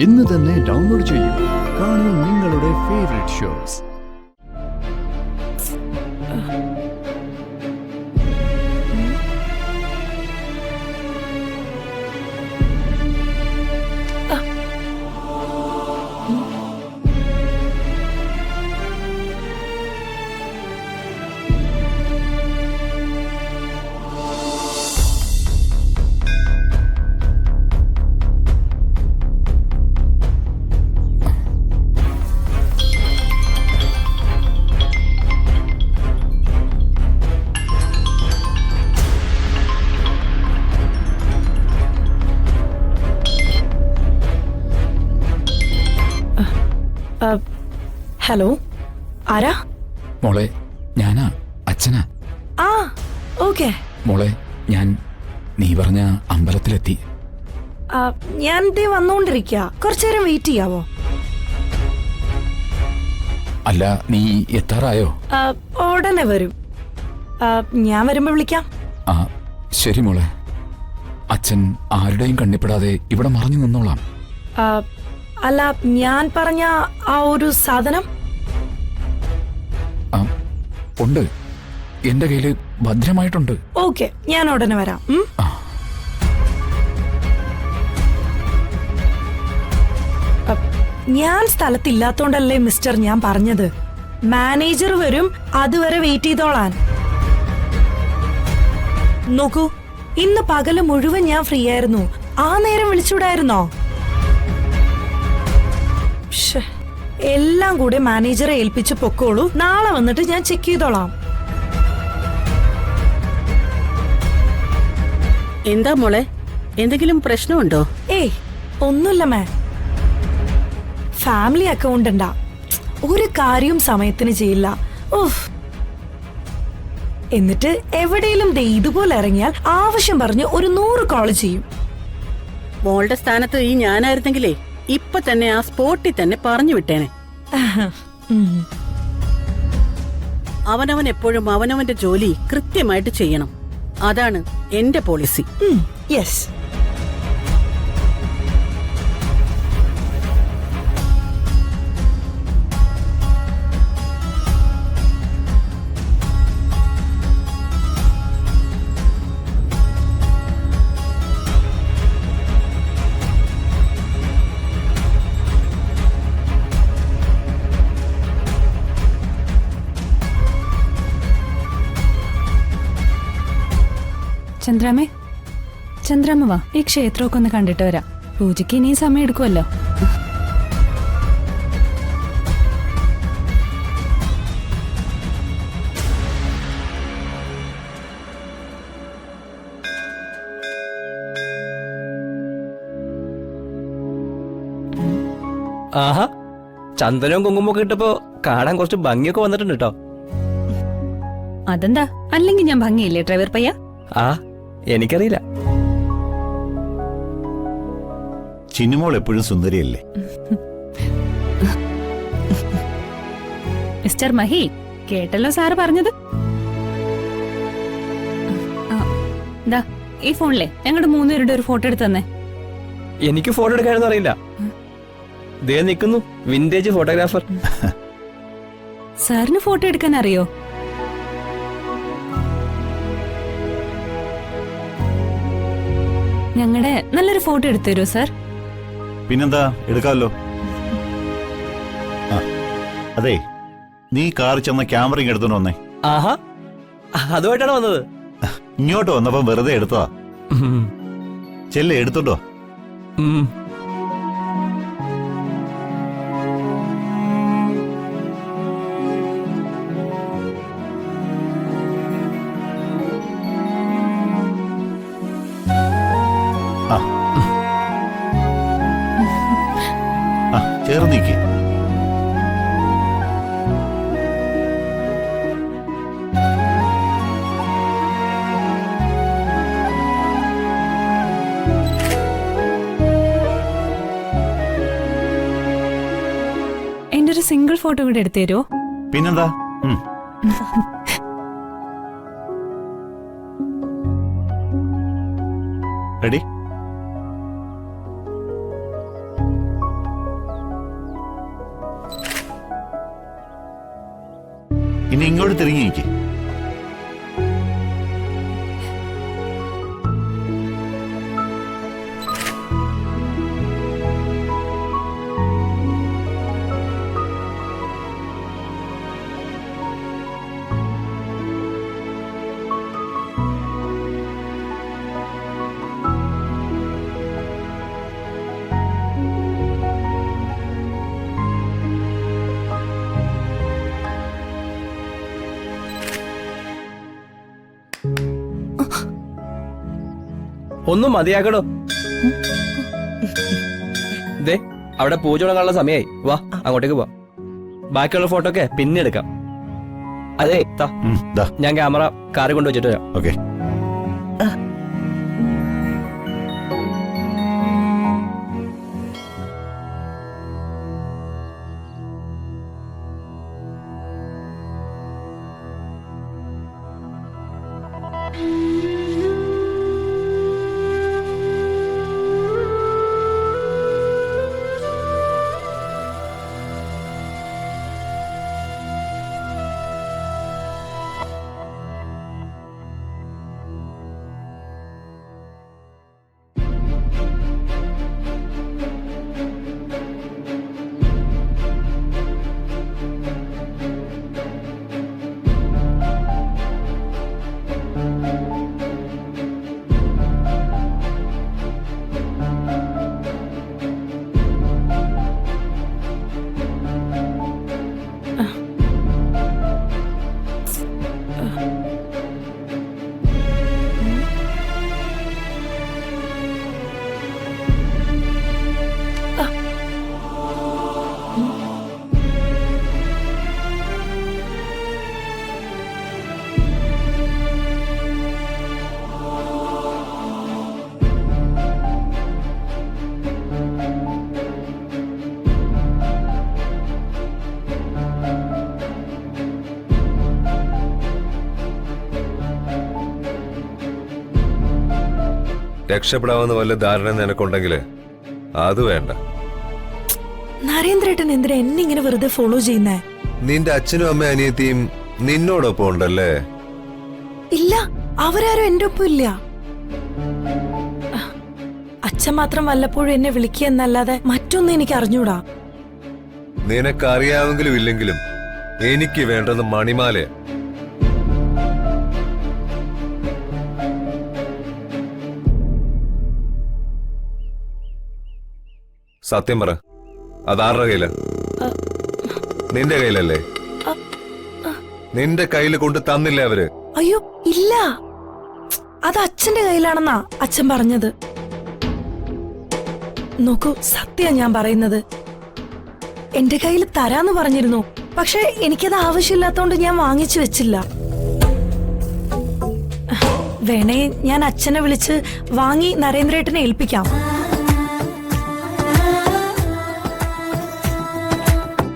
ഇന്ന് തന്നെ ഡൗൺലോഡ് ചെയ്യൂ. കാണൂ നിങ്ങളുടെ ഫേവറേറ്റ് ഷോസ്. ഹലോ, ആരാ? മോളെ, ഞാനാ, അച്ഛനാ. ആ, ഓക്കെ. മോളെ, ഞാൻ നീ പറഞ്ഞ അമ്പലത്തിലെത്തി. ഞാൻ ദേ വന്നോണ്ടിരിക്ക. കുറച്ചേരം വെയിറ്റ് ചെയ്യാവോ? അല്ല, നീ എത്താറായോ? ഉടനെ വരും. ഞാൻ വരുമ്പോ വിളിക്കാം. ആ, ശരി മോളെ. അച്ഛൻ ആരുടെയും കണ്ണിപ്പെടാതെ ഇവിടെ മറഞ്ഞു നിന്നോളാം. അല്ല, ഞാൻ പറഞ്ഞ ആ ഒരു സാധനം ഉണ്ട്, എന്റെ കയ്യില് ഭദ്രമായിട്ടുണ്ട്. ഓക്കെ, ഞാൻ ഉടനെ വരാം. ഞാൻ സ്ഥലത്തില്ലാത്തോണ്ടല്ലേ മിസ്റ്റർ ഞാൻ പറഞ്ഞത്. മാനേജർ വരും, അതുവരെ വെയിറ്റ് ചെയ്തോളാൻ. നോക്കൂ, ഇന്ന് പകല് മുഴുവൻ ഞാൻ ഫ്രീ ആയിരുന്നു. ആ നേരം വിളിച്ചൂടായിരുന്നോ? എല്ലാം കൂടെ മാനേജറെ ഏൽപ്പിച്ച് പൊക്കോളൂ. നാളെ വന്നിട്ട് ഞാൻ ചെക്ക് ചെയ്തോളാം. എന്താ മോളെ, എന്തെങ്കിലും പ്രശ്നമുണ്ടോ? ഏയ്, ഒന്നുമില്ല മേ. ഫാമിലി അക്കൗണ്ട് ഉണ്ടാ, ഒരു കാര്യവും സമയത്തിന് ചെയ്യില്ല. എന്നിട്ട് എവിടെയും ഇതുപോലെ ഇറങ്ങിയാൽ ആവശ്യം പറഞ്ഞ് ഒരു 100 കോള് ചെയ്യും. മോളുടെ സ്ഥാനത്ത് ഈ ഞാനായിരുന്നെങ്കിലേ ഇപ്പൊ തന്നെ ആ സ്പോട്ടിൽ തന്നെ പറഞ്ഞു വിട്ടേനെ. അവനവൻ എപ്പോഴും അവനവന്റെ ജോലി കൃത്യമായിട്ട് ചെയ്യണം. അതാണ് എന്റെ പോളിസി. യെസ്. ചന്ദ്രാമ്മ വാ, ഈ ക്ഷേത്രമൊക്കെ ഒന്ന് കണ്ടിട്ട് വരാം. പൂജയ്ക്ക് ഇനിയും സമയം എടുക്കുമല്ലോ. ആഹാ, ചന്ദനവും കുങ്കുമൊക്കെ ഇട്ടപ്പോ കാണാൻ കുറച്ച് ഭംഗിയൊക്കെ വന്നിട്ടുണ്ട് കേട്ടോ. അതെന്താ, അല്ലെങ്കിൽ ഞാൻ ഭംഗിയില്ലേ ഡ്രൈവർ പയ്യ? ആ, എനിക്കറിയില്ല. ചിന്നുമോൾ എപ്പോഴും സുന്ദരിയല്ലേ? മിസ്റ്റർ മഹി, കേട്ടല്ലോ സാറ് പറഞ്ഞത്. ഈ ഫോണിലെ ഞങ്ങളുടെ 3 പേരുടെ ഒരു ഫോട്ടോ എടുത്ത് തന്നെ. എനിക്ക് ഫോട്ടോ എടുക്കാനൊന്നും അറിയില്ല. ദേ നിൽക്കുന്നു വിന്റേജ് ഫോട്ടോഗ്രാഫർ. സാറിന് ഫോട്ടോ എടുക്കാൻ അറിയോ? ഞങ്ങളുടെ നല്ലൊരു ഫോട്ടോ എടുത്തു തരുമോ സാർ? പിന്നെന്താ, എടുക്കാമല്ലോ. അതെ, നീ കാർ ചെന്ന ക്യാമറ എടുത്തോണ്ട് വന്നേ. ആഹാ, അതുമായിട്ടാണ് വന്നത്. ഇങ്ങോട്ട് വന്നപ്പോ വെറുതെ എടുത്തതാ. ചെല്ലേ, എടുത്തോണ്ടോ. ചേർന്നിക്ക്. എന്റെ ഒരു സിംഗിൾ ഫോട്ടോ കൂടെ എടുത്തു തരുമോ? പിന്നെന്താ. റെഡി? ഇനി ഇങ്ങോട്ട് തിരിഞ്ഞു നിൽക്ക്. ഒന്നും മതിയാക്കടോ. ദേ അവിടെ പൂജ തുടങ്ങാനുള്ള സമയമായി. വാ അങ്ങോട്ടേക്ക് പോവാം. ബാക്കിയുള്ള ഫോട്ടോ ഒക്കെ പിന്നെ എടുക്കാം. അതെ താ, ദാ. ഞാൻ ക്യാമറ കാറിൽ കൊണ്ടുവച്ചിട്ട് വരാം. ഓക്കെ. രക്ഷപ്പെടാവുന്ന വല്ല ധാരണ നിനക്കുണ്ടെങ്കിൽ അത് വേണ്ട. നരേന്ദ്രേട്ടൻ എന്തിനാ എന്നെ ഇങ്ങനെ വെറുതെ ഫോളോ ചെയ്യുന്നേ? നിന്റെ അച്ഛനും അമ്മ അനിയത്തിയും നിന്നോടൊപ്പം ഉണ്ടല്ലേ? ഇല്ല, അവരാരും എന്റെ ഒപ്പം ഇല്ല. അച്ഛൻ മാത്രം വല്ലപ്പോഴും എന്നെ വിളിക്കുക എന്നല്ലാതെ മറ്റൊന്നും എനിക്ക് അറിഞ്ഞൂടാ. നിനക്കറിയാമെങ്കിലും ഇല്ലെങ്കിലും എനിക്ക് വേണ്ടത് മണിമാലയാ. സത്യം പറ, അതാരുടെ കയ്യില? നിന്റെ കയ്യിലല്ലേ? നിന്റെ കയ്യിൽ കൊണ്ട് തന്നില്ലേ അവര്? അയ്യോ ഇല്ല, അത് അച്ഛന്റെ കയ്യിലാണെന്നാ അച്ഛൻ പറഞ്ഞത്. നോക്കൂ, സത്യം ഞാൻ പറയുന്നത്. എന്റെ കയ്യിൽ തരാന്ന് പറഞ്ഞിരുന്നു, പക്ഷെ എനിക്കത് ആവശ്യമില്ലാത്തോണ്ട് ഞാൻ വാങ്ങിച്ചു വെച്ചില്ല. വേണേ ഞാൻ അച്ഛനെ വിളിച്ച് വാങ്ങി നരേന്ദ്രേട്ടനെ ഏൽപ്പിക്കാം.